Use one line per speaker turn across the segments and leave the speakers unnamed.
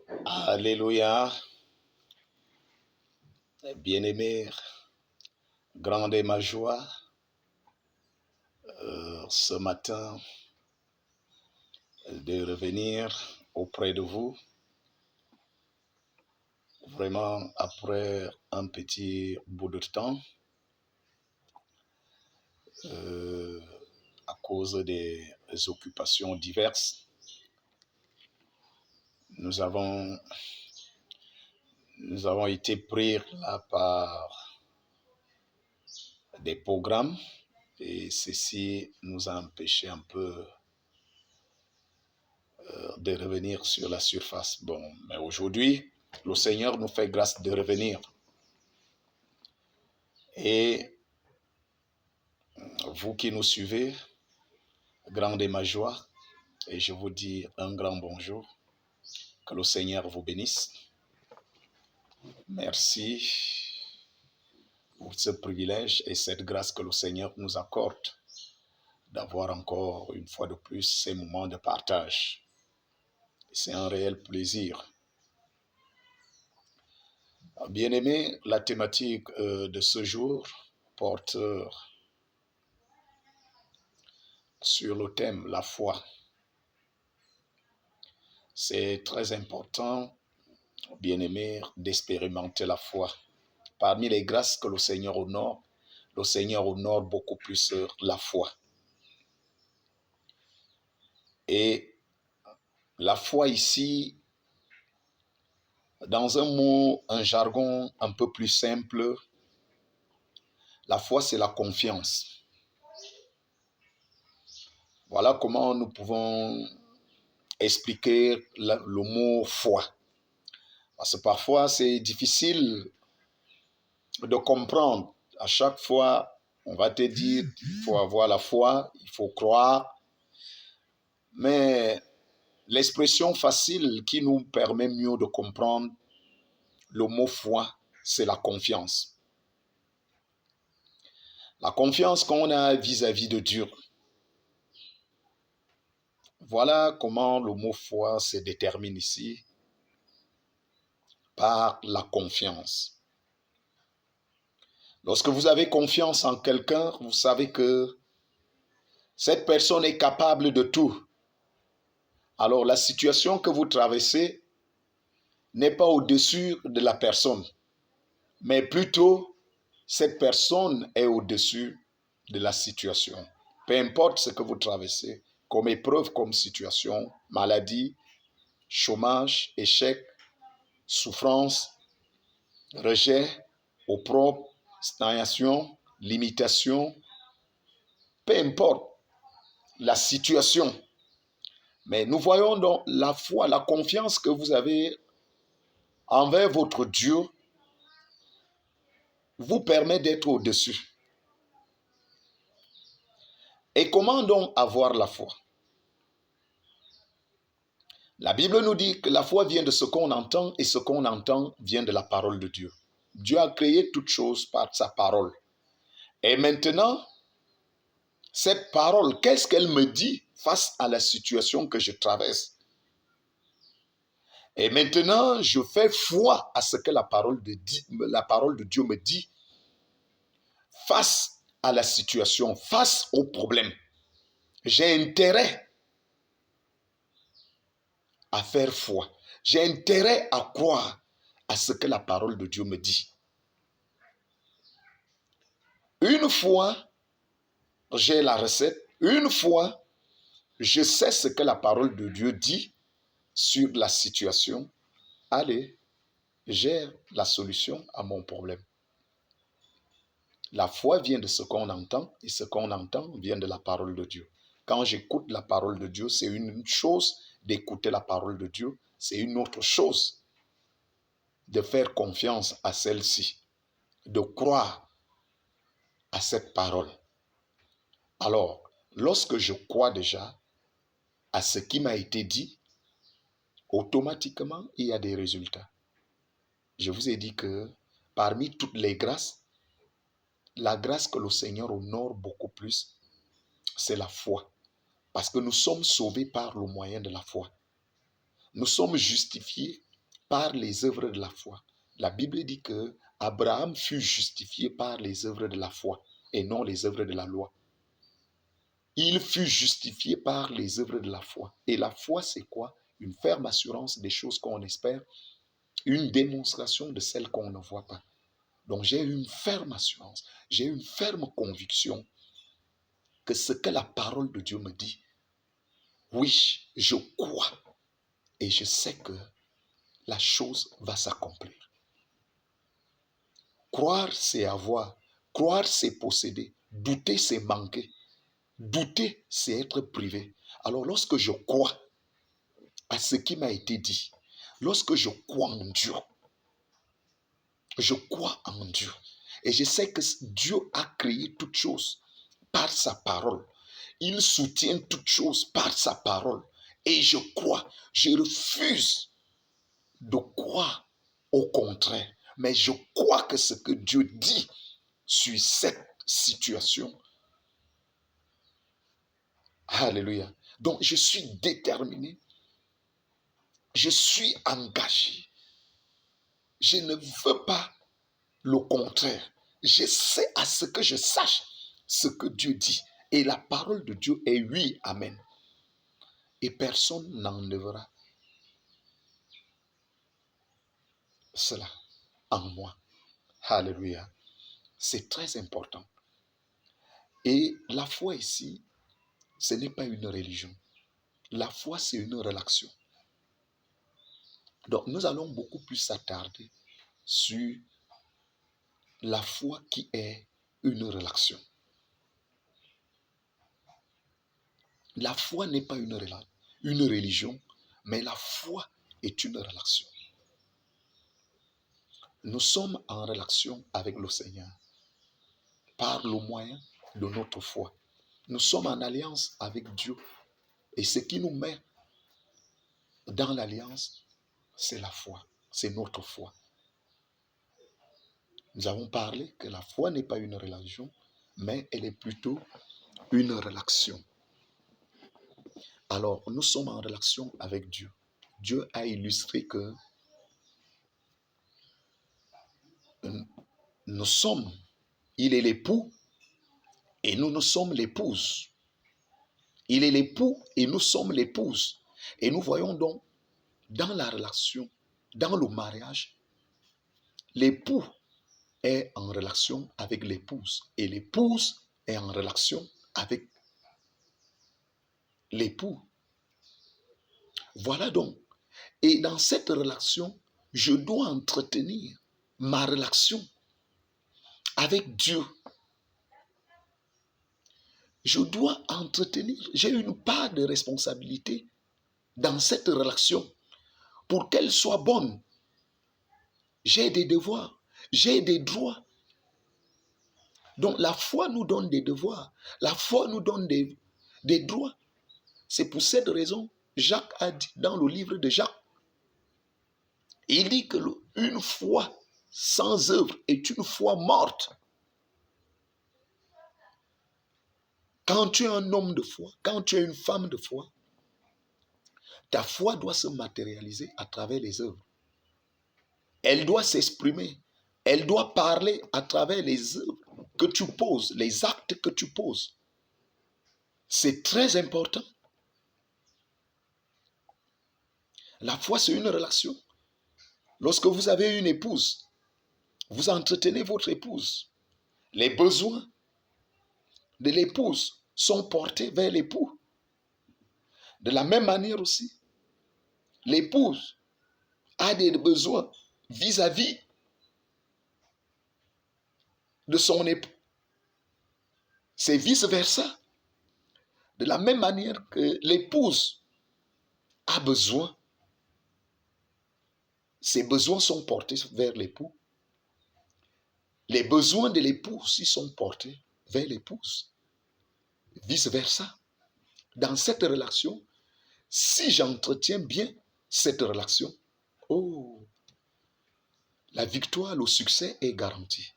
Alléluia. Bien-aimés, grande est ma joie ce matin de revenir auprès de vous. Vraiment, après un petit bout de temps, à cause des occupations diverses, nous avons été pris là par des programmes et ceci nous a empêché un peu de revenir sur la surface. Bon, mais aujourd'hui, le Seigneur nous fait grâce de revenir. Et vous qui nous suivez, grande est ma joie et je vous dis un grand bonjour. Que le Seigneur vous bénisse. Merci pour ce privilège et cette grâce que le Seigneur nous accorde d'avoir encore une fois de plus ces moments de partage. C'est un réel plaisir. Bien-aimés, la thématique de ce jour porte sur le thème la foi. C'est très important, bien-aimés, d'expérimenter la foi. Parmi les grâces que le Seigneur honore beaucoup plus la foi. Et la foi ici, dans un jargon un peu plus simple, la foi c'est la confiance. Voilà comment nous pouvons expliquer le mot foi. Parce que parfois c'est difficile de comprendre. À chaque fois, on va te dire qu'il faut avoir la foi, il faut croire. Mais l'expression facile qui nous permet mieux de comprendre le mot foi, c'est la confiance. La confiance qu'on a vis-à-vis de Dieu. Voilà comment le mot foi se détermine ici, par la confiance. Lorsque vous avez confiance en quelqu'un, vous savez que cette personne est capable de tout. Alors la situation que vous traversez n'est pas au-dessus de la personne, mais plutôt cette personne est au-dessus de la situation. Peu importe ce que vous traversez, comme épreuve, comme situation, maladie, chômage, échec, souffrance, rejet, opprobre, stagnation, limitation, peu importe la situation. Mais nous voyons donc la foi, la confiance que vous avez envers votre Dieu vous permet d'être au-dessus. Et comment donc avoir la foi? La Bible nous dit que la foi vient de ce qu'on entend et ce qu'on entend vient de la parole de Dieu. Dieu a créé toutes choses par sa parole. Et maintenant, cette parole, qu'est-ce qu'elle me dit face à la situation que je traverse? Et maintenant, je fais foi à ce que la parole de Dieu me dit face à la situation, face au problème. J'ai intérêt à faire foi. J'ai intérêt à croire à ce que la parole de Dieu me dit. Une fois, j'ai la recette. Une fois, je sais ce que la parole de Dieu dit sur la situation. Allez, j'ai la solution à mon problème. La foi vient de ce qu'on entend et ce qu'on entend vient de la parole de Dieu. Quand j'écoute la parole de Dieu, c'est une chose d'écouter la parole de Dieu, c'est une autre chose de faire confiance à celle-ci, de croire à cette parole. Alors, lorsque je crois déjà à ce qui m'a été dit, automatiquement, il y a des résultats. Je vous ai dit que parmi toutes les grâces, la grâce que le Seigneur honore beaucoup plus, c'est la foi. Parce que nous sommes sauvés par le moyen de la foi. Nous sommes justifiés par les œuvres de la foi. La Bible dit que Abraham fut justifié par les œuvres de la foi et non les œuvres de la loi. Il fut justifié par les œuvres de la foi. Et la foi, c'est quoi? Une ferme assurance des choses qu'on espère, une démonstration de celles qu'on ne voit pas. Donc j'ai une ferme assurance, j'ai une ferme conviction que ce que la parole de Dieu me dit, oui, je crois et je sais que la chose va s'accomplir. Croire, c'est avoir. Croire, c'est posséder. Douter, c'est manquer. Douter, c'est être privé. Alors lorsque je crois à ce qui m'a été dit, lorsque je crois en Dieu, je crois en Dieu. Et je sais que Dieu a créé toutes choses par sa parole. Il soutient toutes choses par sa parole. Et je crois, je refuse de croire au contraire. Mais je crois que ce que Dieu dit sur cette situation, alléluia. Donc je suis déterminé, je suis engagé. Je ne veux pas le contraire. Je sais à ce que je sache ce que Dieu dit. Et la parole de Dieu est oui, amen. Et personne n'enlèvera cela en moi. Alléluia. C'est très important. Et la foi ici, ce n'est pas une religion. La foi, c'est une relation. Donc, nous allons beaucoup plus s'attarder sur la foi qui est une relation. La foi n'est pas une religion, mais la foi est une relation. Nous sommes en relation avec le Seigneur par le moyen de notre foi. Nous sommes en alliance avec Dieu. Et ce qui nous met dans l'alliance, c'est la foi. C'est notre foi. Nous avons parlé que la foi n'est pas une religion, mais elle est plutôt une relation. Alors, nous sommes en relation avec Dieu. Dieu a illustré que nous sommes, il est l'époux et nous sommes l'épouse. Il est l'époux et nous sommes l'épouse. Et nous voyons donc dans la relation, dans le mariage, l'époux est en relation avec l'épouse et l'épouse est en relation avec l'époux. Voilà donc. Et dans cette relation, je dois entretenir ma relation avec Dieu. Je dois entretenir, j'ai une part de responsabilité dans cette relation pour qu'elle soit bonne. J'ai des devoirs, j'ai des droits. Donc la foi nous donne des devoirs, la foi nous donne des droits. C'est pour cette raison, Jacques a dit dans le livre de Jacques, il dit que une foi sans œuvre est une foi morte. Quand tu es un homme de foi, quand tu es une femme de foi, ta foi doit se matérialiser à travers les œuvres. Elle doit s'exprimer. Elle doit parler à travers les œuvres que tu poses, les actes que tu poses. C'est très important. La foi, c'est une relation. Lorsque vous avez une épouse, vous entretenez votre épouse. Les besoins de l'épouse sont portés vers l'époux. De la même manière aussi, l'épouse a des besoins vis-à-vis de son époux. C'est vice-versa. De la même manière que l'épouse a besoin, ses besoins sont portés vers l'époux. Les besoins de l'époux aussi sont portés vers l'épouse. Vice-versa. Dans cette relation, si j'entretiens bien cette relation, oh, la victoire, le succès est garanti.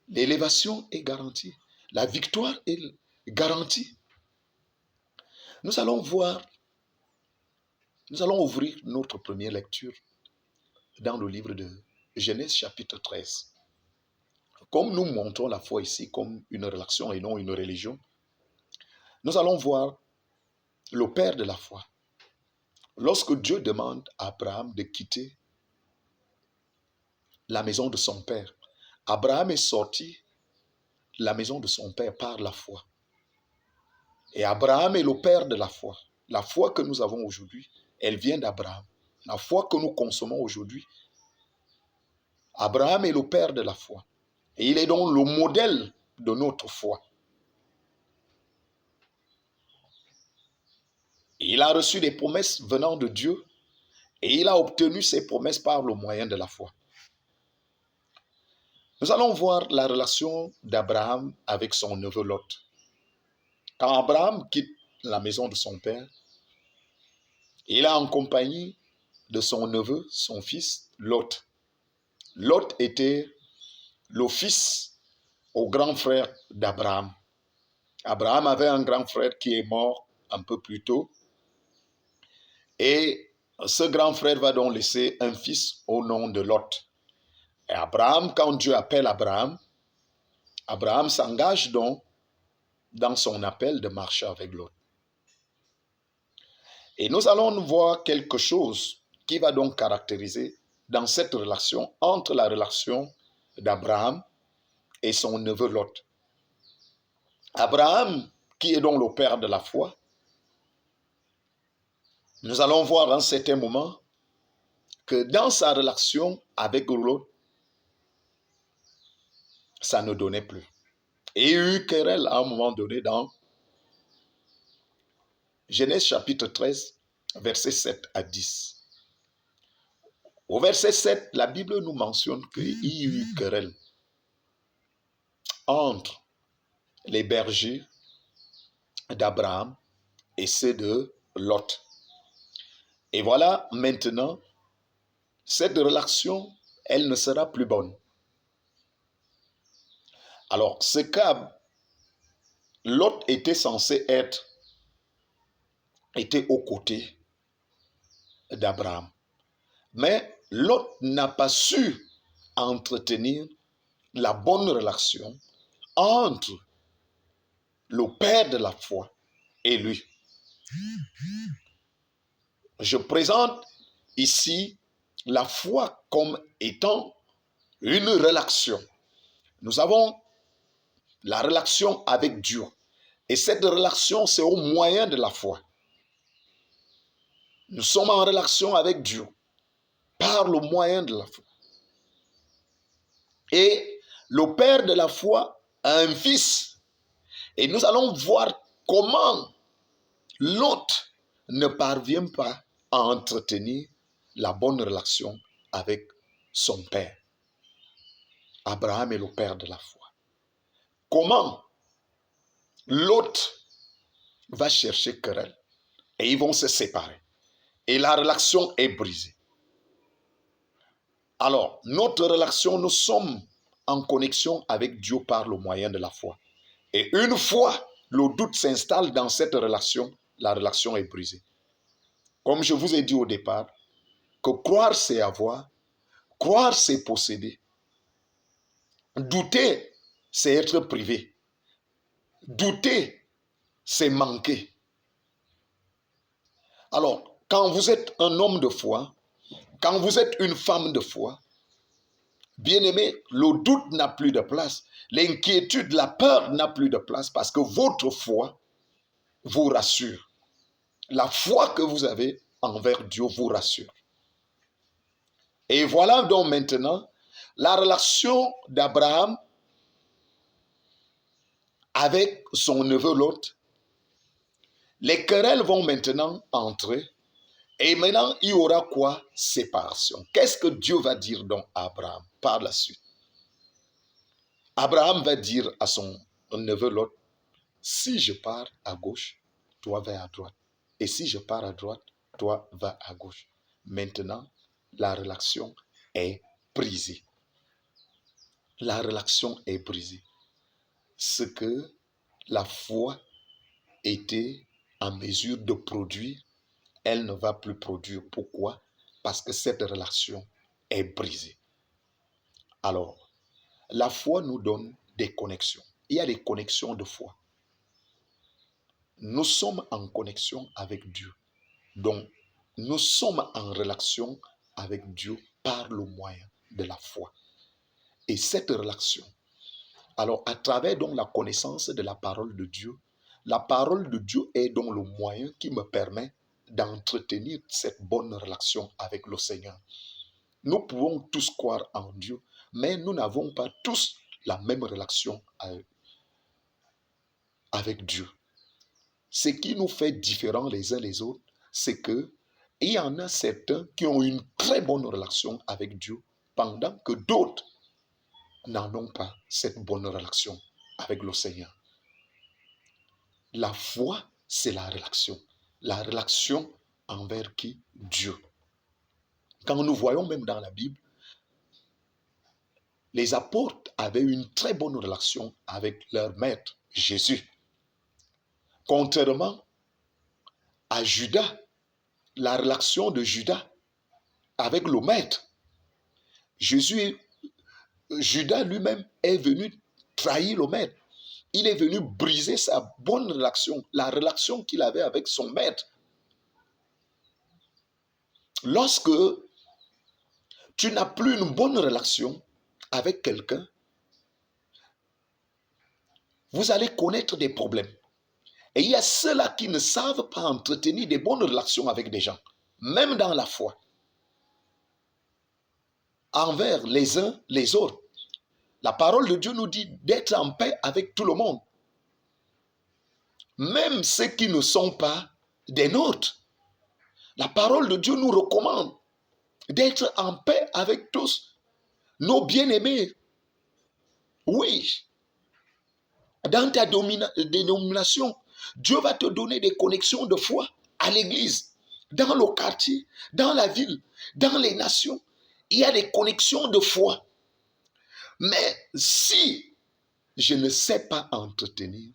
L'élévation est garantie. La victoire est garantie. Nous allons voir Nous allons ouvrir notre première lecture dans le livre de Genèse chapitre 13. Comme nous montrons la foi ici comme une relation et non une religion, nous allons voir le père de la foi. Lorsque Dieu demande à Abraham de quitter la maison de son père, Abraham est sorti de la maison de son père par la foi. Et Abraham est le père de la foi. La foi que nous avons aujourd'hui, elle vient d'Abraham. La foi que nous consommons aujourd'hui, Abraham est le père de la foi. Et il est donc le modèle de notre foi. Il a reçu des promesses venant de Dieu et il a obtenu ces promesses par le moyen de la foi. Nous allons voir la relation d'Abraham avec son neveu Lot. Quand Abraham quitte la maison de son père, il est en compagnie de son neveu, son fils Lot. Lot était le fils au grand frère d'Abraham. Abraham avait un grand frère qui est mort un peu plus tôt. Et ce grand frère va donc laisser un fils au nom de Lot. Et Abraham, quand Dieu appelle Abraham, Abraham s'engage donc dans son appel de marcher avec Lot. Et nous allons voir quelque chose qui va donc caractériser dans cette relation, entre la relation d'Abraham et son neveu Lot. Abraham, qui est donc le père de la foi, nous allons voir à un certain moment que dans sa relation avec Lot, ça ne donnait plus. Et il y a eu querelle à un moment donné dans Genèse chapitre 13, versets 7 à 10. Au verset 7, la Bible nous mentionne qu'il y a eu querelle entre les bergers d'Abraham et ceux de Lot. Et voilà, maintenant, cette relation, elle ne sera plus bonne. Alors, ce cas, Lot était censé était aux côtés d'Abraham. Mais Lot n'a pas su entretenir la bonne relation entre le père de la foi et lui. Je présente ici la foi comme étant une relation. Nous avons la relation avec Dieu. Et cette relation, c'est au moyen de la foi. Nous sommes en relation avec Dieu par le moyen de la foi. Et le père de la foi a un fils. Et nous allons voir comment l'autre ne parvient pas à entretenir la bonne relation avec son père. Abraham est le père de la foi. Comment l'autre va chercher querelle et ils vont se séparer. Et la relation est brisée. Alors, notre relation, nous sommes en connexion avec Dieu par le moyen de la foi. Et une fois le doute s'installe dans cette relation, la relation est brisée. Comme je vous ai dit au départ, que croire c'est avoir, croire c'est posséder. Douter c'est être privé. Douter c'est manquer. Alors, quand vous êtes un homme de foi, quand vous êtes une femme de foi, bien-aimé, le doute n'a plus de place. L'inquiétude, la peur n'a plus de place parce que votre foi vous rassure. La foi que vous avez envers Dieu vous rassure. Et voilà donc maintenant la relation d'Abraham avec son neveu Lot. Les querelles vont maintenant entrer. Et maintenant, il y aura quoi? Séparation. Qu'est-ce que Dieu va dire donc à Abraham par la suite? Abraham va dire à son neveu Lot, si je pars à gauche, toi vas à droite. Et si je pars à droite, toi vas à gauche. Maintenant, la relation est brisée. La relation est brisée. Ce que la foi était en mesure de produire elle ne va plus produire. Pourquoi? Parce que cette relation est brisée. Alors, la foi nous donne des connexions. Il y a des connexions de foi. Nous sommes en connexion avec Dieu. Donc, nous sommes en relation avec Dieu par le moyen de la foi. Et cette relation, alors à travers donc la connaissance de la parole de Dieu, la parole de Dieu est donc le moyen qui me permet d'entretenir cette bonne relation avec le Seigneur. Nous pouvons tous croire en Dieu, mais nous n'avons pas tous la même relation avec Dieu. Ce qui nous fait différents les uns les autres, c'est que il y en a certains qui ont une très bonne relation avec Dieu, pendant que d'autres n'en ont pas cette bonne relation avec le Seigneur. La foi, c'est la relation. La relation envers qui? Dieu. Quand nous voyons même dans la Bible, les apôtres avaient une très bonne relation avec leur maître, Jésus. Contrairement à Judas, la relation de Judas avec le maître, Judas lui-même est venu trahir le maître. Il est venu briser sa bonne relation, la relation qu'il avait avec son maître. Lorsque tu n'as plus une bonne relation avec quelqu'un, vous allez connaître des problèmes. Et il y a ceux-là qui ne savent pas entretenir des bonnes relations avec des gens, même dans la foi, envers les uns les autres. La parole de Dieu nous dit d'être en paix avec tout le monde, même ceux qui ne sont pas des nôtres. La parole de Dieu nous recommande d'être en paix avec tous nos bien-aimés. Oui, dans ta dénomination, Dieu va te donner des connexions de foi à l'église, dans le quartier, dans la ville, dans les nations. Il y a des connexions de foi. Mais si je ne sais pas entretenir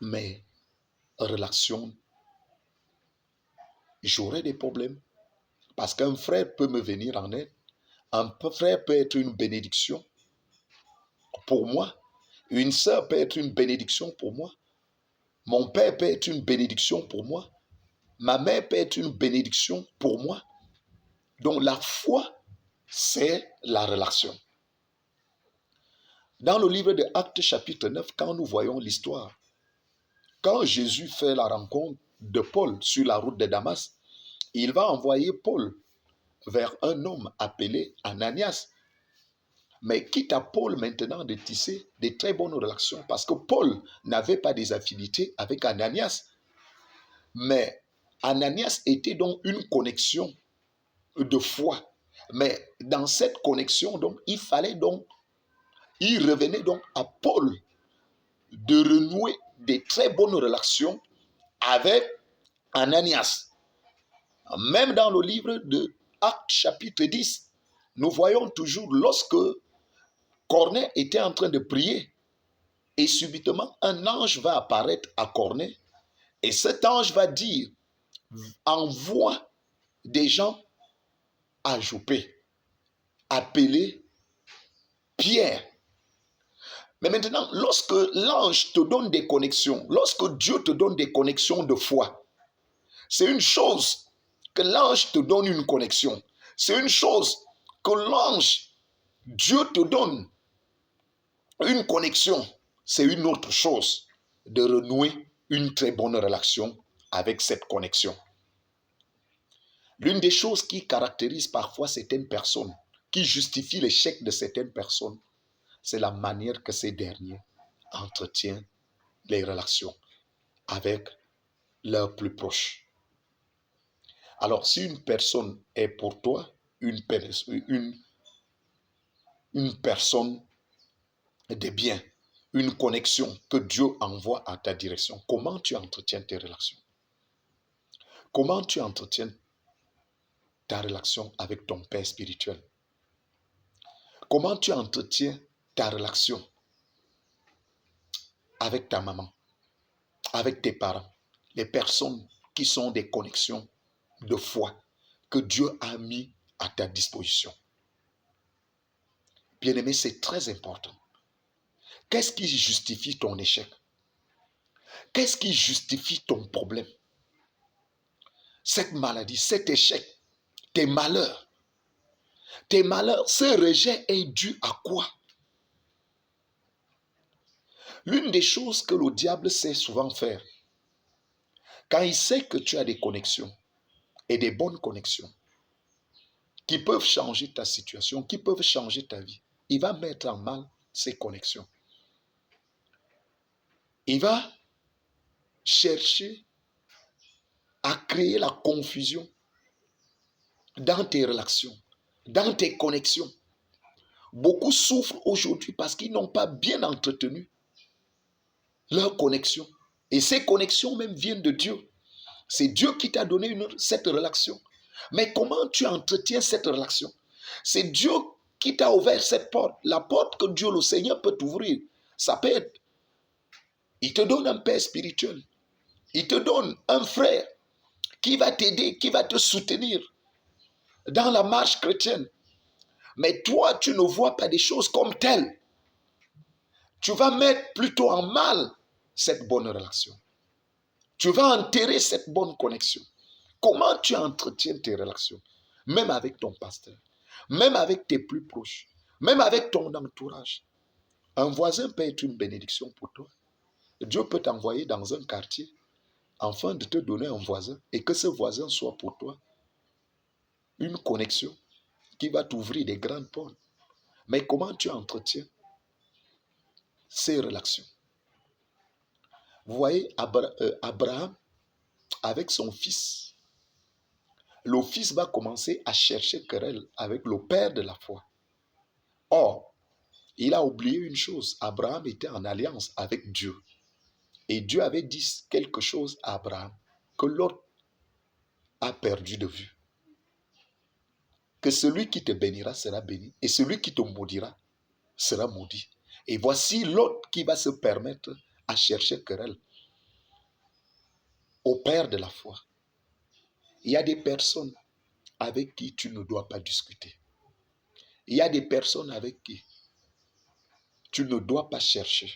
mes relations, j'aurai des problèmes. Parce qu'un frère peut me venir en aide. Un frère peut être une bénédiction pour moi. Une sœur peut être une bénédiction pour moi. Mon père peut être une bénédiction pour moi. Ma mère peut être une bénédiction pour moi. Donc la foi, c'est la relation. Dans le livre de Actes chapitre 9, quand nous voyons l'histoire, quand Jésus fait la rencontre de Paul sur la route de Damas, il va envoyer Paul vers un homme appelé Ananias. Mais quitte à Paul maintenant de tisser de très bonnes relations, parce que Paul n'avait pas des affinités avec Ananias. Mais Ananias était donc une connexion de foi. Mais dans cette connexion, donc, il revenait donc à Paul de renouer des très bonnes relations avec Ananias. Même dans le livre de Actes chapitre 10, nous voyons toujours lorsque Corneille était en train de prier et subitement un ange va apparaître à Corneille et cet ange va dire: envoie des gens à Joppé, appelez Pierre. Mais maintenant, lorsque l'ange te donne des connexions, lorsque Dieu te donne des connexions de foi, c'est une chose que l'ange te donne une connexion. C'est une chose que l'ange, Dieu te donne une connexion. C'est une autre chose de renouer une très bonne relation avec cette connexion. L'une des choses qui caractérise parfois certaines personnes, qui justifie l'échec de certaines personnes, c'est la manière que ces derniers entretiennent les relations avec leurs plus proches. Alors, si une personne est pour toi une personne de bien, une connexion que Dieu envoie à ta direction, comment tu entretiens tes relations? Comment tu entretiens ta relation avec ton père spirituel? Comment tu entretiens ta relation avec ta maman, avec tes parents, les personnes qui sont des connexions de foi que Dieu a mis à ta disposition. Bien-aimé, c'est très important. Qu'est-ce qui justifie ton échec? Qu'est-ce qui justifie ton problème? Cette maladie, cet échec, tes malheurs. Tes malheurs, ce rejet est dû à quoi? L'une des choses que le diable sait souvent faire, quand il sait que tu as des connexions, et des bonnes connexions, qui peuvent changer ta situation, qui peuvent changer ta vie, il va mettre en mal ces connexions. Il va chercher à créer la confusion dans tes relations, dans tes connexions. Beaucoup souffrent aujourd'hui parce qu'ils n'ont pas bien entretenu leurs connexions. Et ces connexions même viennent de Dieu. C'est Dieu qui t'a donné cette relation. Mais comment tu entretiens cette relation? C'est Dieu qui t'a ouvert cette porte. La porte que Dieu, le Seigneur, peut t'ouvrir. Ça peut être, il te donne un père spirituel. Il te donne un frère qui va t'aider, qui va te soutenir dans la marche chrétienne. Mais toi, tu ne vois pas des choses comme telles. Tu vas mettre plutôt en mal cette bonne relation. Tu vas enterrer cette bonne connexion. Comment tu entretiens tes relations? Même avec ton pasteur, même avec tes plus proches, même avec ton entourage. Un voisin peut être une bénédiction pour toi. Dieu peut t'envoyer dans un quartier afin de te donner un voisin et que ce voisin soit pour toi une connexion qui va t'ouvrir des grandes portes. Mais comment tu entretiens ces relations? Vous voyez, Abraham, avec son fils, le fils va commencer à chercher querelle avec le père de la foi. Or, il a oublié une chose, Abraham était en alliance avec Dieu. Et Dieu avait dit quelque chose à Abraham que l'autre a perdu de vue. Que celui qui te bénira sera béni et celui qui te maudira sera maudit. Et voici l'autre qui va se permettre à chercher querelle au père de la foi. Il y a des personnes avec qui tu ne dois pas discuter. Il y a des personnes avec qui tu ne dois pas chercher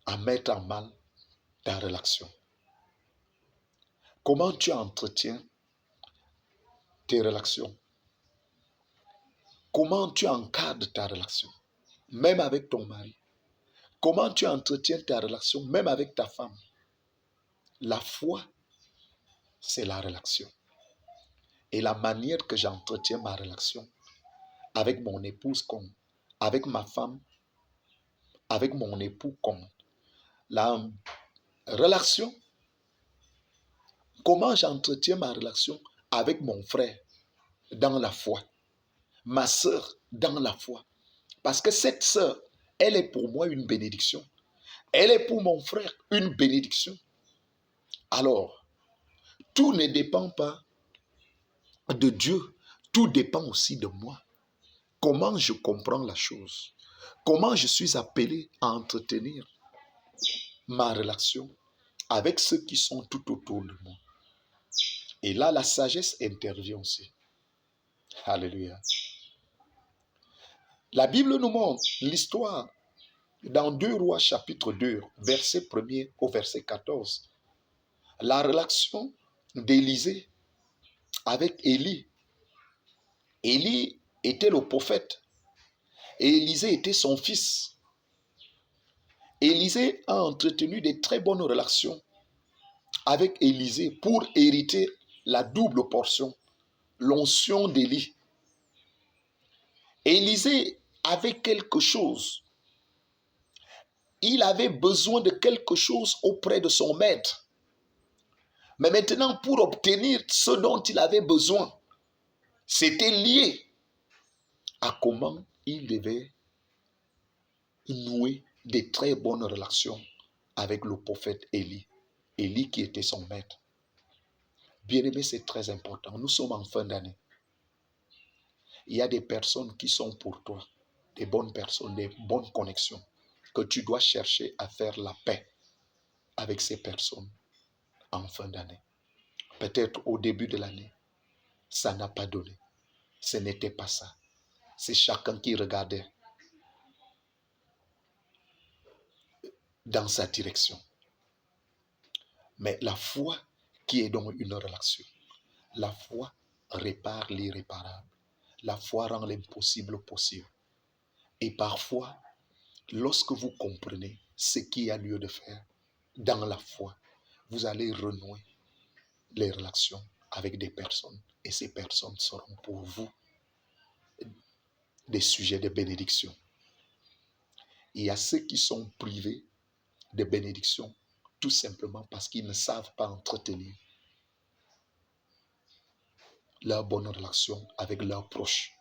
à mettre en mal ta relation. Comment tu entretiens tes relations? Comment tu encadres ta relation, même avec ton mari? Comment tu entretiens ta relation, même avec ta femme? La foi, c'est la relation. Et la manière que j'entretiens ma relation avec mon épouse comme, avec ma femme, avec mon époux comme. La relation, comment j'entretiens ma relation avec mon frère dans la foi, ma sœur dans la foi. Parce que cette sœur, elle est pour moi une bénédiction. Elle est pour mon frère une bénédiction. Alors, tout ne dépend pas de Dieu, tout dépend aussi de moi. Comment je comprends la chose? Comment je suis appelé à entretenir ma relation avec ceux qui sont tout autour de moi? Et là, la sagesse intervient aussi. Alléluia. La Bible nous montre l'histoire dans 2 Rois chapitre 2, verset 1er au verset 14. La relation d'Élisée avec Élie. Élie était le prophète et Élisée était son fils. Élisée a entretenu de très bonnes relations avec Élisée pour hériter la double portion, l'onction d'Élie. Élisée avait quelque chose. Il avait besoin de quelque chose auprès de son maître. Mais maintenant, pour obtenir ce dont il avait besoin, c'était lié à comment il devait nouer de très bonnes relations avec le prophète Élie. Élie qui était son maître. Bien-aimé, c'est très important. Nous sommes en fin d'année. Il y a des personnes qui sont pour toi, des bonnes personnes, des bonnes connexions, que tu dois chercher à faire la paix avec ces personnes. en fin d'année. Peut-être au début de l'année, ça n'a pas donné. Ce n'était pas ça. C'est chacun qui regardait dans sa direction. Mais la foi qui est dans une relation, la foi répare l'irréparable. La foi rend l'impossible possible. Et parfois, lorsque vous comprenez ce qu'il y a lieu de faire dans la foi, vous allez renouer les relations avec des personnes. Et ces personnes seront pour vous des sujets de bénédiction. Il y a ceux qui sont privés de bénédiction tout simplement parce qu'ils ne savent pas entretenir leur bonne relation avec leurs proches.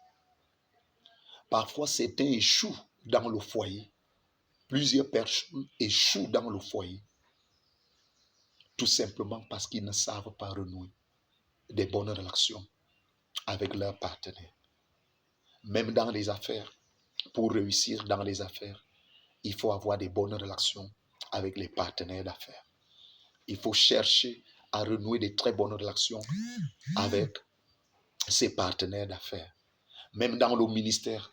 Parfois, certains échouent dans le foyer. Plusieurs personnes échouent dans le foyer tout simplement parce qu'ils ne savent pas renouer des bonnes relations avec leurs partenaires. Même dans les affaires, pour réussir dans les affaires, il faut avoir des bonnes relations avec les partenaires d'affaires. Il faut chercher à renouer de très bonnes relations avec ses partenaires d'affaires. Même dans le ministère,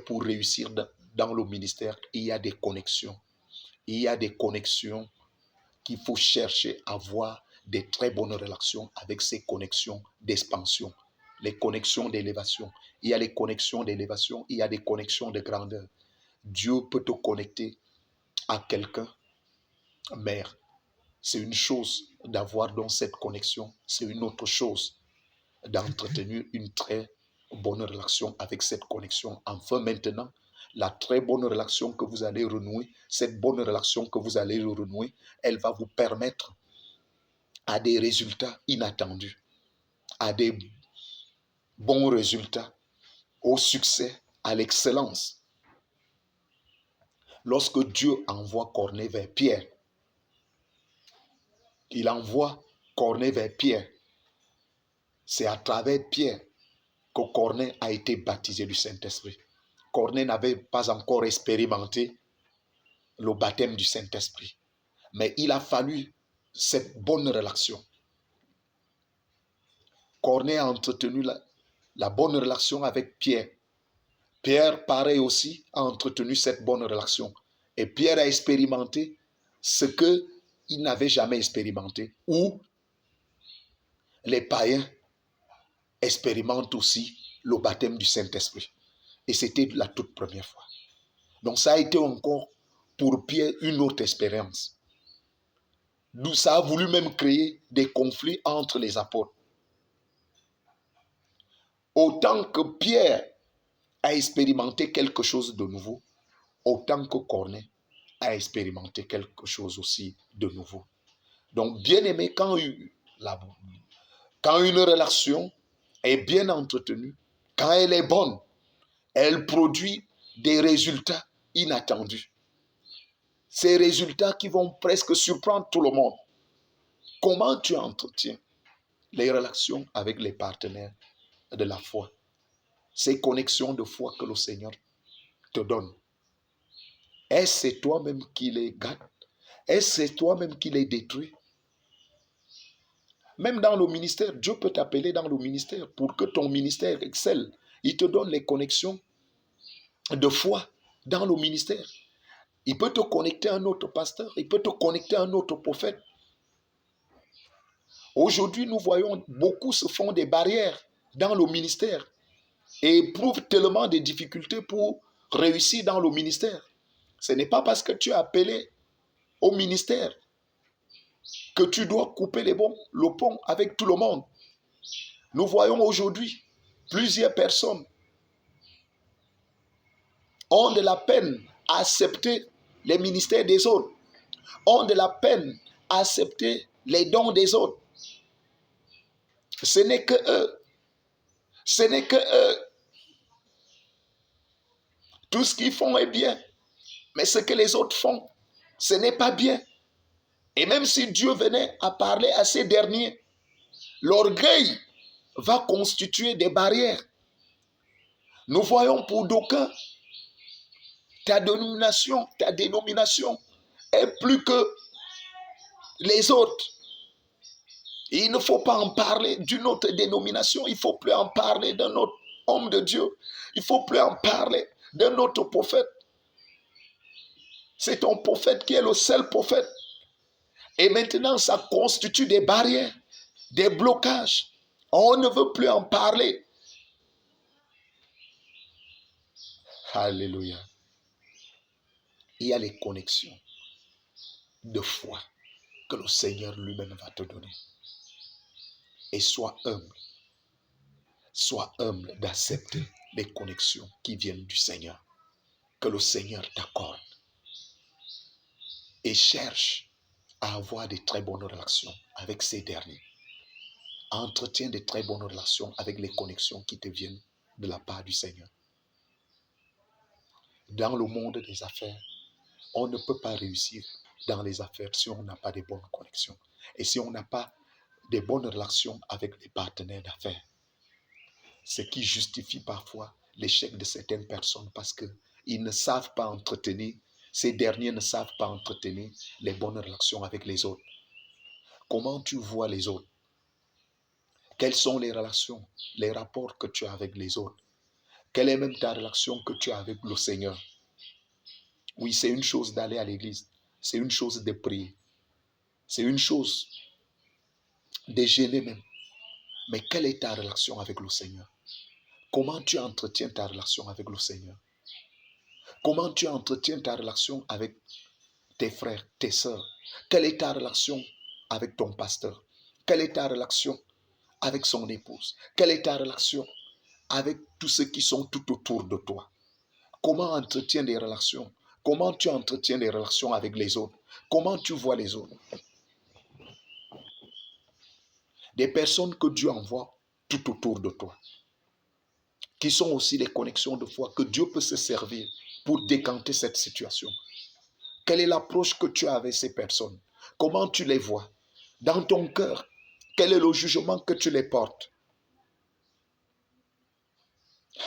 pour réussir dans le ministère, il y a des connexions. Il y a des connexions qu'il faut chercher à avoir des très bonnes relations avec ces connexions d'expansion, les connexions d'élévation. Il y a les connexions d'élévation, il y a des connexions de grandeur. Dieu peut te connecter à quelqu'un, mais c'est une chose d'avoir dans cette connexion, c'est une autre chose d'entretenir une très bonne relation avec cette connexion. Enfin, maintenant, la très bonne relation que vous allez renouer, cette bonne relation que vous allez renouer, elle va vous permettre à des résultats inattendus, à des bons résultats, au succès, à l'excellence. Lorsque Dieu envoie Corneille vers Pierre, il envoie Corneille vers Pierre. C'est à travers Pierre que Corneille a été baptisé du Saint-Esprit. Corneille n'avait pas encore expérimenté le baptême du Saint-Esprit. Mais il a fallu cette bonne relation. Corneille a entretenu la bonne relation avec Pierre. Pierre, pareil aussi, a entretenu cette bonne relation. Et Pierre a expérimenté ce qu'il n'avait jamais expérimenté. Ou les païens expérimentent aussi le baptême du Saint-Esprit. Et c'était la toute première fois. Donc ça a été encore pour Pierre une autre expérience. D'où ça a voulu même créer des conflits entre les apôtres. Autant que Pierre a expérimenté quelque chose de nouveau, autant que Corneille a expérimenté quelque chose aussi de nouveau. Donc, bien aimé, quand une relation est bien entretenue, quand elle est bonne, elle produit des résultats inattendus. Ces résultats qui vont presque surprendre tout le monde. Comment tu entretiens les relations avec les partenaires de la foi? Ces connexions de foi que le Seigneur te donne. Est-ce que c'est toi-même qui les gâte? Est-ce que c'est toi-même qui les détruis? Même dans le ministère, Dieu peut t'appeler dans le ministère pour que ton ministère excelle. Il te donne les connexions de foi dans le ministère. Il peut te connecter à un autre pasteur, il peut te connecter à un autre prophète. Aujourd'hui, nous voyons beaucoup se font des barrières dans le ministère et éprouvent tellement de difficultés pour réussir dans le ministère. Ce n'est pas parce que tu es appelé au ministère que tu dois couper le pont avec tout le monde. Nous voyons aujourd'hui plusieurs personnes ont de la peine à accepter les ministères des autres, ont de la peine à accepter les dons des autres. Ce n'est que eux. Ce n'est que eux. Tout ce qu'ils font est bien. Mais ce que les autres font, ce n'est pas bien. Et même si Dieu venait à parler à ces derniers, l'orgueil va constituer des barrières. Nous voyons pour d'aucuns, ta dénomination est plus que les autres. Il ne faut pas en parler d'une autre dénomination. Il ne faut plus en parler d'un autre homme de Dieu. Il ne faut plus en parler d'un autre prophète. C'est ton prophète qui est le seul prophète. Et maintenant, ça constitue des barrières, des blocages. On ne veut plus en parler. Alléluia. Il y a les connexions de foi que le Seigneur lui-même va te donner. Et sois humble d'accepter les connexions qui viennent du Seigneur, que le Seigneur t'accorde. Et cherche à avoir de très bonnes relations avec ces derniers. Entretiens de très bonnes relations avec les connexions qui te viennent de la part du Seigneur. Dans le monde des affaires, on ne peut pas réussir dans les affaires si on n'a pas de bonnes connexions. Et si on n'a pas de bonnes relations avec les partenaires d'affaires. Ce qui justifie parfois l'échec de certaines personnes parce qu'ils ne savent pas entretenir, ces derniers ne savent pas entretenir les bonnes relations avec les autres. Comment tu vois les autres? Quelles sont les relations, les rapports que tu as avec les autres? Quelle est même ta relation que tu as avec le Seigneur? Oui, c'est une chose d'aller à l'église. C'est une chose de prier. C'est une chose de gêner même. Mais quelle est ta relation avec le Seigneur? Comment tu entretiens ta relation avec le Seigneur? Comment tu entretiens ta relation avec tes frères, tes sœurs? Quelle est ta relation avec ton pasteur? Quelle est ta relation avec son épouse? Quelle est ta relation avec tous ceux qui sont tout autour de toi? Comment entretiens des relations? Comment tu entretiens des relations avec les autres? Comment tu vois les autres? Des personnes que Dieu envoie tout autour de toi, qui sont aussi des connexions de foi, que Dieu peut se servir pour décanter cette situation. Quelle est l'approche que tu as avec ces personnes? Comment tu les vois? Dans ton cœur, quel est le jugement que tu les portes?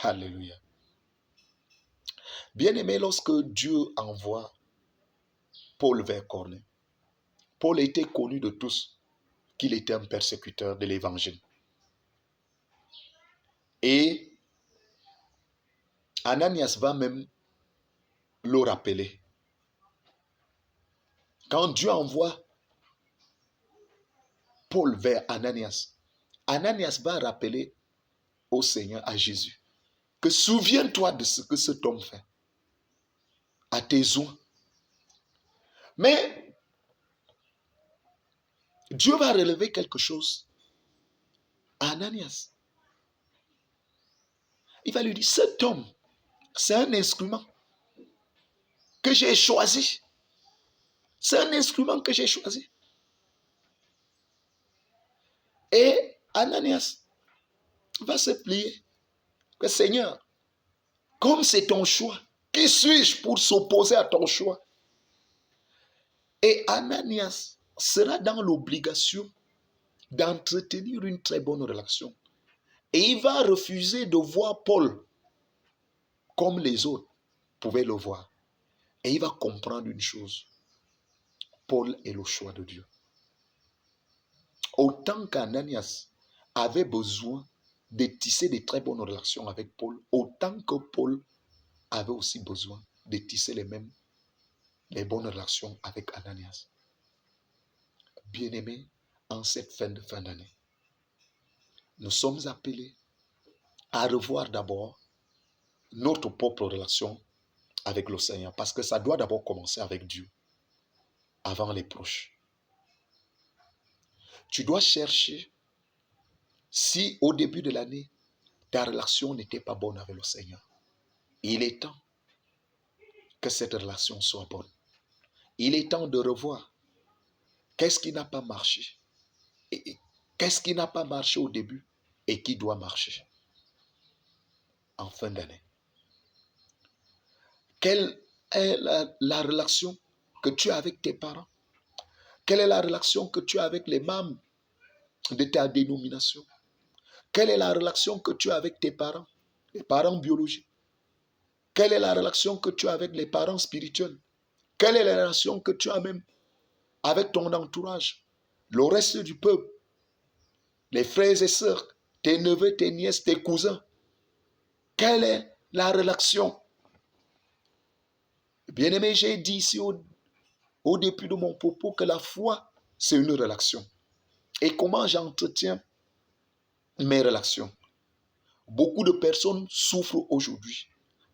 Alléluia. Bien-aimé, lorsque Dieu envoie Paul vers Corneille, Paul était connu de tous qu'il était un persécuteur de l'évangile. Et Ananias va même le rappeler. Quand Dieu envoie Paul vers Ananias, Ananias va rappeler au Seigneur, à Jésus, que souviens-toi de ce que cet homme fait à tes oins. Mais Dieu va relever quelque chose à Ananias. Il va lui dire, cet homme, c'est un instrument que j'ai choisi. C'est un instrument que j'ai choisi. Et Ananias va se plier. Que Seigneur, comme c'est ton choix, qui suis-je pour s'opposer à ton choix? Et Ananias sera dans l'obligation d'entretenir une très bonne relation. Et il va refuser de voir Paul comme les autres pouvaient le voir. Et il va comprendre une chose. Paul est le choix de Dieu. Autant qu'Ananias avait besoin de tisser de très bonnes relations avec Paul, autant que Paul avait aussi besoin de tisser les bonnes relations avec Ananias. Bien-aimés, en cette fin d'année, nous sommes appelés à revoir d'abord notre propre relation avec le Seigneur, parce que ça doit d'abord commencer avec Dieu, avant les proches. Tu dois chercher si au début de l'année, ta relation n'était pas bonne avec le Seigneur. Il est temps que cette relation soit bonne. Il est temps de revoir qu'est-ce qui n'a pas marché. Et qu'est-ce qui n'a pas marché au début et qui doit marcher en fin d'année. Quelle est la relation que tu as avec tes parents? Quelle est la relation que tu as avec les membres de ta dénomination? Quelle est la relation que tu as avec tes parents, les parents biologiques? Quelle est la relation que tu as avec les parents spirituels? Quelle est la relation que tu as même avec ton entourage, le reste du peuple, les frères et sœurs, tes neveux, tes nièces, tes cousins. Quelle est la relation? Bien-aimé, j'ai dit ici au début de mon propos que la foi, c'est une relation. Et comment j'entretiens mes relations? Beaucoup de personnes souffrent aujourd'hui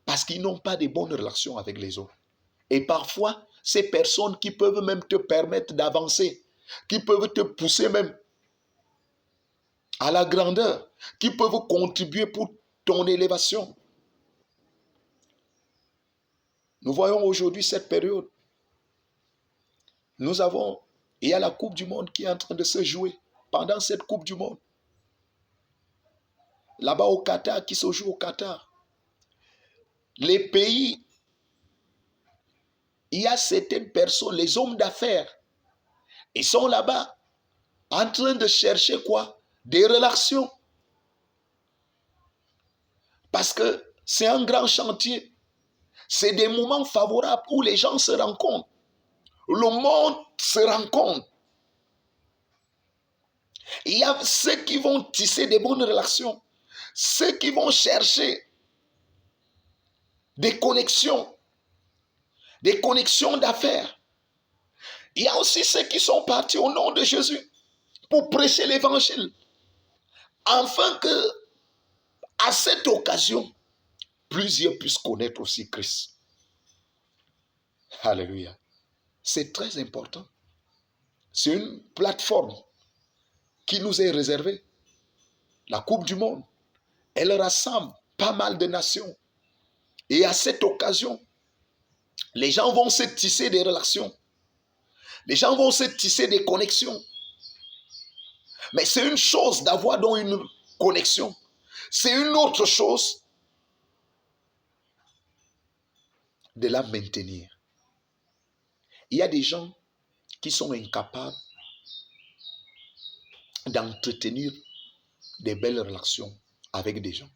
parce qu'ils n'ont pas de bonnes relations avec les autres. Et parfois, ces personnes qui peuvent même te permettre d'avancer, qui peuvent te pousser même à la grandeur, qui peuvent contribuer pour ton élévation. Nous voyons aujourd'hui cette période. Il y a la Coupe du Monde qui est en train de se jouer. Pendant cette Coupe du Monde, là-bas au Qatar, qui se joue au Qatar, les pays, il y a certaines personnes, les hommes d'affaires, ils sont là-bas en train de chercher quoi? Des relations. Parce que c'est un grand chantier. C'est des moments favorables où les gens se rencontrent. Le monde se rencontre. Il y a ceux qui vont tisser des bonnes relations. Ceux qui vont chercher des connexions d'affaires. Il y a aussi ceux qui sont partis au nom de Jésus pour prêcher l'évangile. Afin que, à cette occasion, plusieurs puissent connaître aussi Christ. Alléluia. C'est très important. C'est une plateforme qui nous est réservée. La Coupe du Monde, elle rassemble pas mal de nations. Et à cette occasion, les gens vont se tisser des relations. Les gens vont se tisser des connexions. Mais c'est une chose d'avoir donc une connexion. C'est une autre chose de la maintenir. Il y a des gens qui sont incapables d'entretenir des belles relations avec des gens.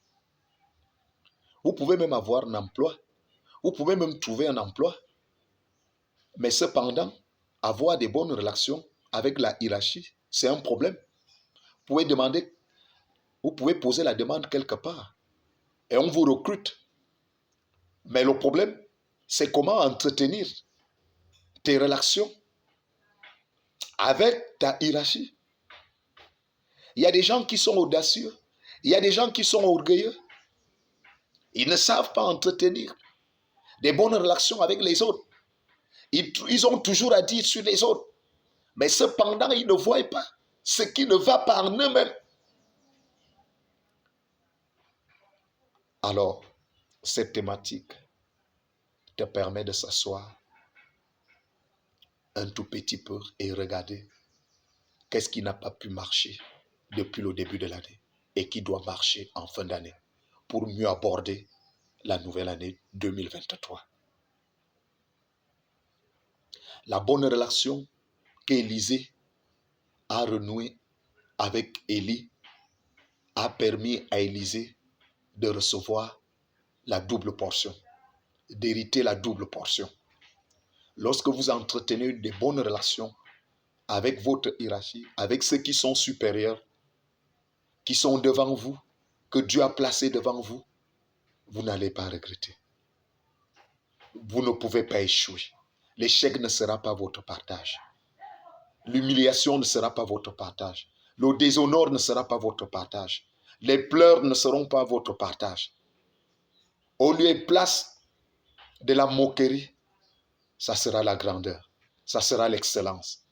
Vous pouvez même avoir un emploi. Vous pouvez même trouver un emploi. Mais cependant, avoir des bonnes relations avec la hiérarchie, c'est un problème. Vous pouvez poser la demande quelque part et on vous recrute. Mais le problème, c'est comment entretenir tes relations avec ta hiérarchie. Il y a des gens qui sont audacieux. Il y a des gens qui sont orgueilleux. Ils ne savent pas entretenir des bonnes relations avec les autres. Ils ont toujours à dire sur les autres. Mais cependant, ils ne voient pas ce qui ne va pas en eux-mêmes. Alors, cette thématique te permet de s'asseoir un tout petit peu et regarder qu'est-ce qui n'a pas pu marcher depuis le début de l'année et qui doit marcher en fin d'année pour mieux aborder la nouvelle année 2023. La bonne relation qu'Élisée a renouée avec Élie a permis à Élisée de recevoir la double portion, d'hériter la double portion. Lorsque vous entretenez de bonnes relations avec votre hiérarchie, avec ceux qui sont supérieurs, qui sont devant vous, que Dieu a placés devant vous, vous n'allez pas regretter. Vous ne pouvez pas échouer. L'échec ne sera pas votre partage. L'humiliation ne sera pas votre partage. Le déshonneur ne sera pas votre partage. Les pleurs ne seront pas votre partage. Au lieu et place de la moquerie, ça sera la grandeur. Ça sera l'excellence.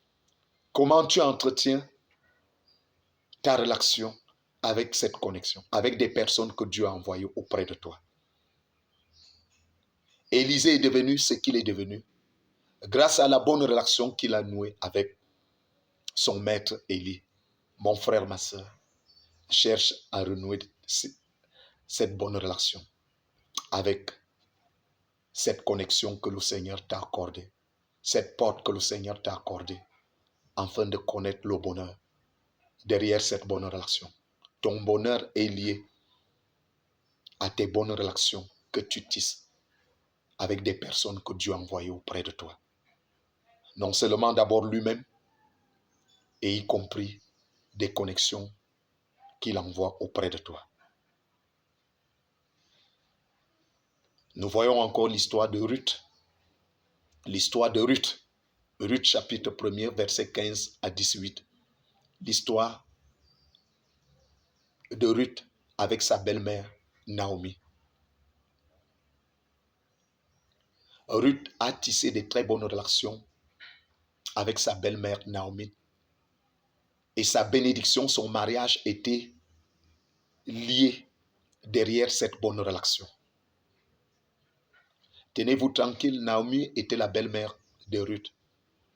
Comment tu entretiens ta relation avec cette connexion, avec des personnes que Dieu a envoyées auprès de toi. Élisée est devenu ce qu'il est devenu grâce à la bonne relation qu'il a nouée avec son maître Élie. Mon frère, ma soeur, cherche à renouer cette bonne relation avec cette connexion que le Seigneur t'a accordée, cette porte que le Seigneur t'a accordée, afin de connaître le bonheur derrière cette bonne relation. Ton bonheur est lié à tes bonnes relations que tu tisses avec des personnes que Dieu a envoyées auprès de toi. Non seulement d'abord lui-même, et y compris des connexions qu'il envoie auprès de toi. Nous voyons encore l'histoire de Ruth. L'histoire de Ruth. Ruth chapitre 1er, verset 15 à 18. L'histoire de Ruth avec sa belle-mère Naomi. Ruth a tissé de très bonnes relations avec sa belle-mère Naomi. Et sa bénédiction, son mariage était lié derrière cette bonne relation. Tenez-vous tranquille, Naomi était la belle-mère de Ruth.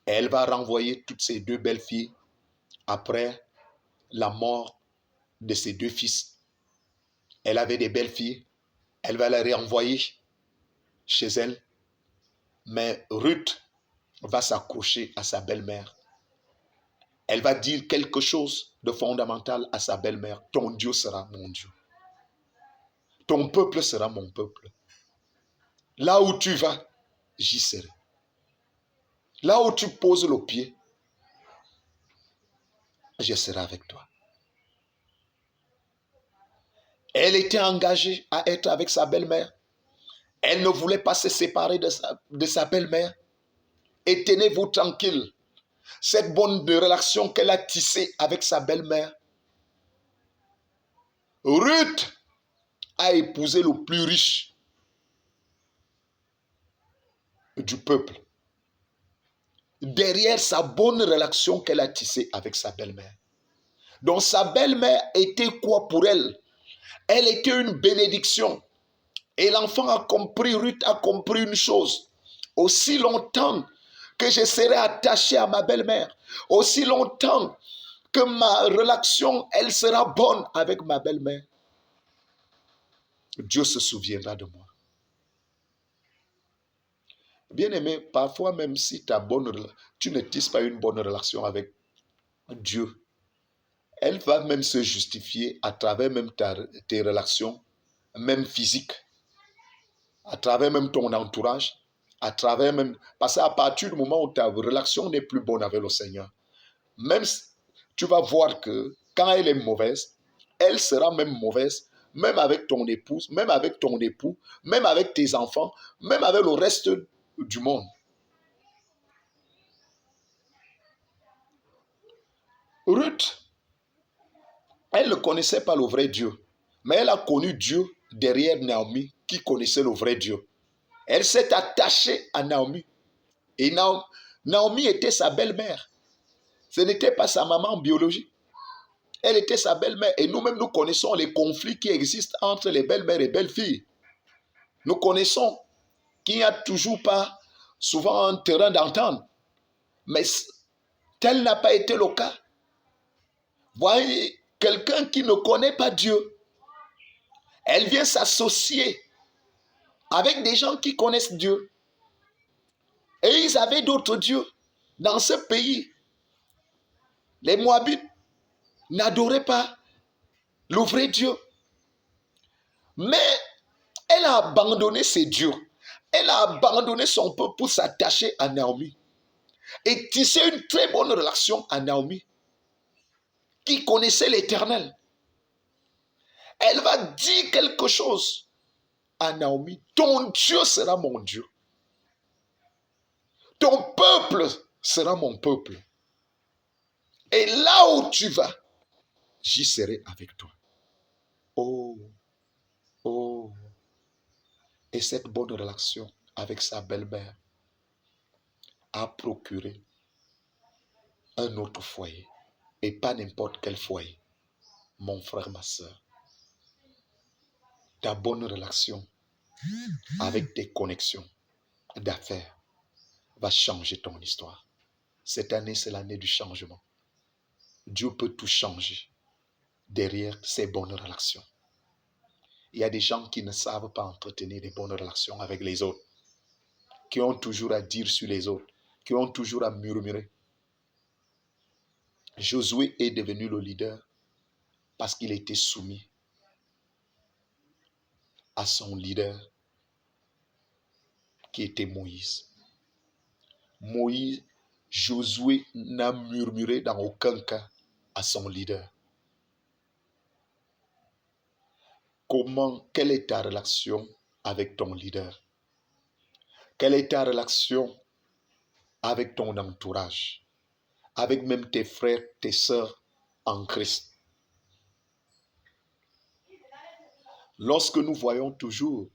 Et elle va renvoyer toutes ses deux belles-filles après la mort de ses deux fils. Elle avait des belles-filles, elle va les renvoyer chez elle. Mais Ruth va s'accrocher à sa belle-mère. Elle va dire quelque chose de fondamental à sa belle-mère. Ton Dieu sera mon Dieu. Ton peuple sera mon peuple. Là où tu vas, j'y serai. Là où tu poses le pied, je serai avec toi. Elle était engagée à être avec sa belle-mère. Elle ne voulait pas se séparer de sa belle-mère. Et tenez-vous tranquille, cette bonne relation qu'elle a tissée avec sa belle-mère, Ruth a épousé le plus riche du peuple. Derrière sa bonne relation qu'elle a tissée avec sa belle-mère. Donc sa belle-mère était quoi pour elle? Elle était une bénédiction. Et l'enfant a compris, Ruth a compris une chose. Aussi longtemps que je serai attaché à ma belle-mère, aussi longtemps que ma relation, elle sera bonne avec ma belle-mère, Dieu se souviendra de moi. Bien-aimé, parfois même si tu ne tisses pas une bonne relation avec Dieu, elle va même se justifier à travers même tes relations, même physiques, à travers même ton entourage, à travers même... Parce qu'à partir du moment où ta relation n'est plus bonne avec le Seigneur, même tu vas voir que quand elle est mauvaise, elle sera même mauvaise, même avec ton épouse, même avec ton époux, même avec tes enfants, même avec le reste du monde. Ruth, elle ne connaissait pas le vrai Dieu, mais elle a connu Dieu derrière Naomi qui connaissait le vrai Dieu. Elle s'est attachée à Naomi. Et Naomi était sa belle-mère. Ce n'était pas sa maman biologique. Elle était sa belle-mère. Et nous-mêmes, nous connaissons les conflits qui existent entre les belles-mères et belles-filles. Nous connaissons qu'il n'y a toujours pas souvent un terrain d'entente. Mais tel n'a pas été le cas. Voyez, quelqu'un qui ne connaît pas Dieu, elle vient s'associer avec des gens qui connaissent Dieu. Et ils avaient d'autres dieux. Dans ce pays, les Moabites n'adoraient pas le vrai Dieu. Mais elle a abandonné ses dieux. Elle a abandonné son peuple pour s'attacher à Naomi. Et tisser une très bonne relation à Naomi, qui connaissait l'Éternel. Elle va dire quelque chose à Naomi. Ton Dieu sera mon Dieu. Ton peuple sera mon peuple. Et là où tu vas, j'y serai avec toi. Oh, oh. Et cette bonne relation avec sa belle-mère a procuré un autre foyer. Et pas n'importe quel foyer. Mon frère, ma soeur. Ta bonne relation avec tes connexions d'affaires va changer ton histoire. Cette année, c'est l'année du changement. Dieu peut tout changer derrière ces bonnes relations. Il y a des gens qui ne savent pas entretenir des bonnes relations avec les autres, qui ont toujours à dire sur les autres, qui ont toujours à murmurer. Josué est devenu le leader parce qu'il était soumis à son leader qui était Moïse. Moïse, Josué n'a murmuré dans aucun cas à son leader. Quelle est ta relation avec ton leader? Quelle est ta relation avec ton entourage? Avec même tes frères, tes sœurs en Christ? Lorsque nous voyons toujours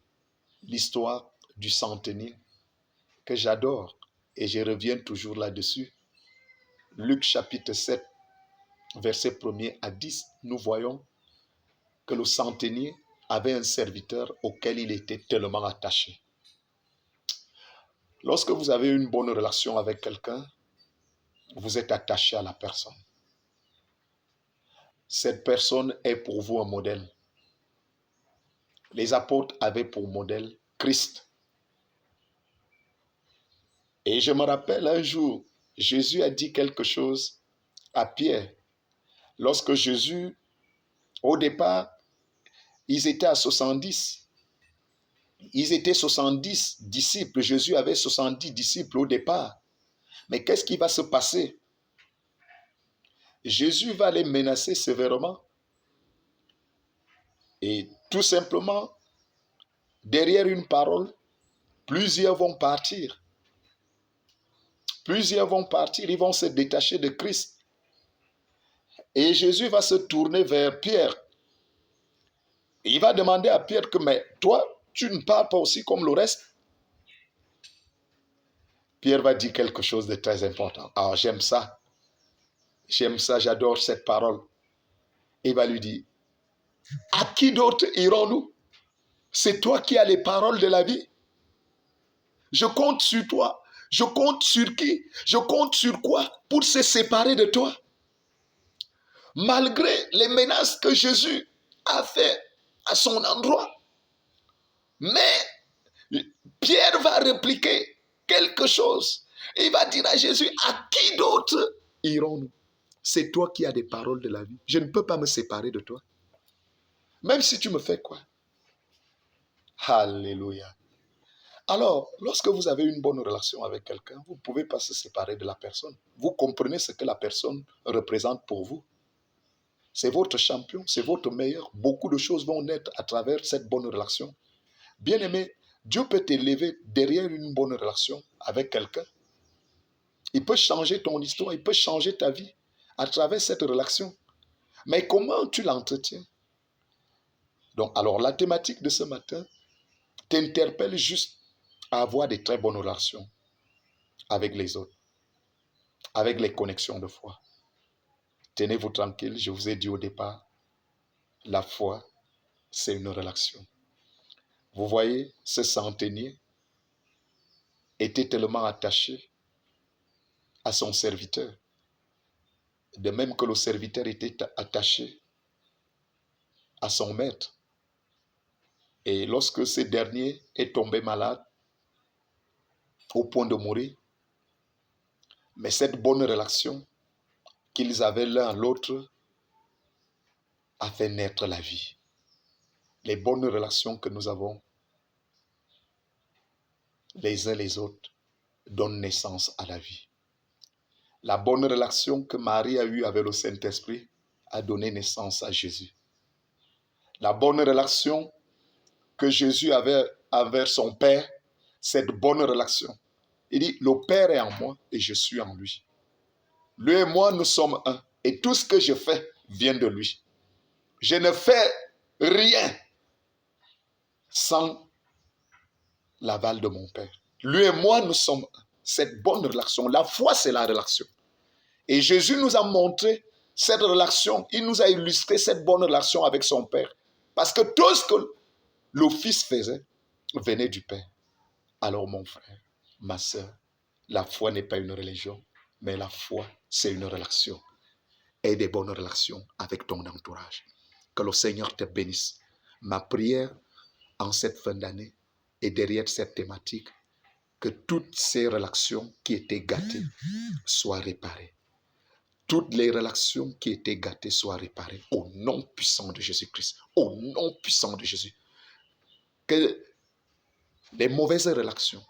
l'histoire du centenier, que j'adore, et je reviens toujours là-dessus, Luc chapitre 7, verset 1er à 10, nous voyons que le centenier avait un serviteur auquel il était tellement attaché. Lorsque vous avez une bonne relation avec quelqu'un, vous êtes attaché à la personne. Cette personne est pour vous un modèle. Les apôtres avaient pour modèle Christ. Et je me rappelle un jour, Jésus a dit quelque chose à Pierre. Lorsque Jésus, au départ, ils étaient à 70. Ils étaient 70 disciples. Jésus avait 70 disciples au départ. Mais qu'est-ce qui va se passer? Jésus va les menacer sévèrement. Et tout simplement, derrière une parole, plusieurs vont partir. Plusieurs vont partir, ils vont se détacher de Christ. Et Jésus va se tourner vers Pierre. Il va demander à Pierre que, mais toi, tu ne parles pas aussi comme le reste? Pierre va dire quelque chose de très important. Ah, j'aime ça. J'aime ça, j'adore cette parole. Il va lui dire, à qui d'autre irons-nous? C'est toi qui as les paroles de la vie. Je compte sur toi. Je compte sur qui? Je compte sur quoi pour se séparer de toi? Malgré les menaces que Jésus a fait à son endroit. Mais Pierre va répliquer quelque chose. Il va dire à Jésus, à qui d'autre irons-nous? C'est toi qui as des paroles de la vie. Je ne peux pas me séparer de toi. Même si tu me fais quoi? Alléluia. Alors, lorsque vous avez une bonne relation avec quelqu'un, vous ne pouvez pas se séparer de la personne. Vous comprenez ce que la personne représente pour vous. C'est votre champion, c'est votre meilleur. Beaucoup de choses vont naître à travers cette bonne relation. Bien-aimé, Dieu peut t'élever derrière une bonne relation avec quelqu'un. Il peut changer ton histoire, il peut changer ta vie à travers cette relation. Mais comment tu l'entretiens? Donc, alors, la thématique de ce matin t'interpelle juste à avoir des très bonnes relations avec les autres, avec les connexions de foi. Tenez-vous tranquille, je vous ai dit au départ, la foi, c'est une relation. Vous voyez, ce centenier était tellement attaché à son serviteur, de même que le serviteur était attaché à son maître. Et lorsque ce dernier est tombé malade, au point de mourir, mais cette bonne relation qu'ils avaient l'un à l'autre a fait naître la vie. Les bonnes relations que nous avons les uns les autres donnent naissance à la vie. La bonne relation que Marie a eue avec le Saint-Esprit a donné naissance à Jésus. La bonne relation que Jésus avait envers son Père, cette bonne relation. Il dit, le Père est en moi et je suis en lui. Lui et moi, nous sommes un. Et tout ce que je fais vient de lui. Je ne fais rien sans l'aval de mon Père. Lui et moi, nous sommes un. Cette bonne relation, la foi, c'est la relation. Et Jésus nous a montré cette relation. Il nous a illustré cette bonne relation avec son Père. Parce que tout ce que le Fils faisait venait du Père. Alors mon frère, ma soeur, la foi n'est pas une religion, mais la foi, c'est une relation. Et des bonnes relations avec ton entourage. Que le Seigneur te bénisse. Ma prière en cette fin d'année est derrière cette thématique, que toutes ces relations qui étaient gâtées soient réparées. Toutes les relations qui étaient gâtées soient réparées au nom puissant de Jésus-Christ. Au nom puissant de Jésus. Que les mauvaises relations,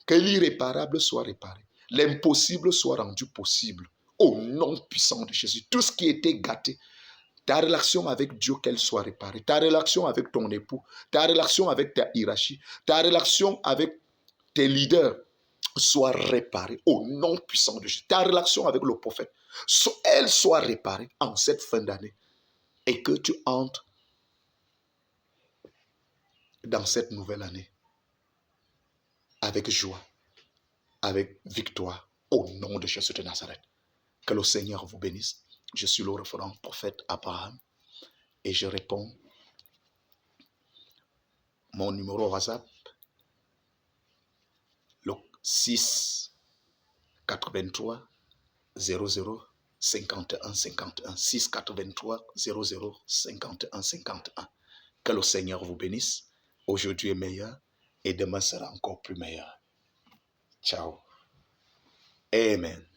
que l'irréparable soit réparé. l'impossible soit rendu possible. Au nom puissant de Jésus, tout ce qui était gâté, ta relation avec Dieu, qu'elle soit réparée. Ta relation avec ton époux, ta relation avec ta hiérarchie, ta relation avec tes leaders soit réparée au nom puissant de Jésus. Ta relation avec le prophète, elle soit réparée en cette fin d'année et que tu entres dans cette nouvelle année avec joie, avec victoire, au nom de Jésus de Nazareth. Que le Seigneur vous bénisse. Je suis le référent prophète Abraham et je réponds. Mon numéro WhatsApp, le 6 83 00 51 51 6 83 00 51 51. Que le Seigneur vous bénisse. Aujourd'hui est meilleur et demain sera encore plus meilleur. Ciao. Amen.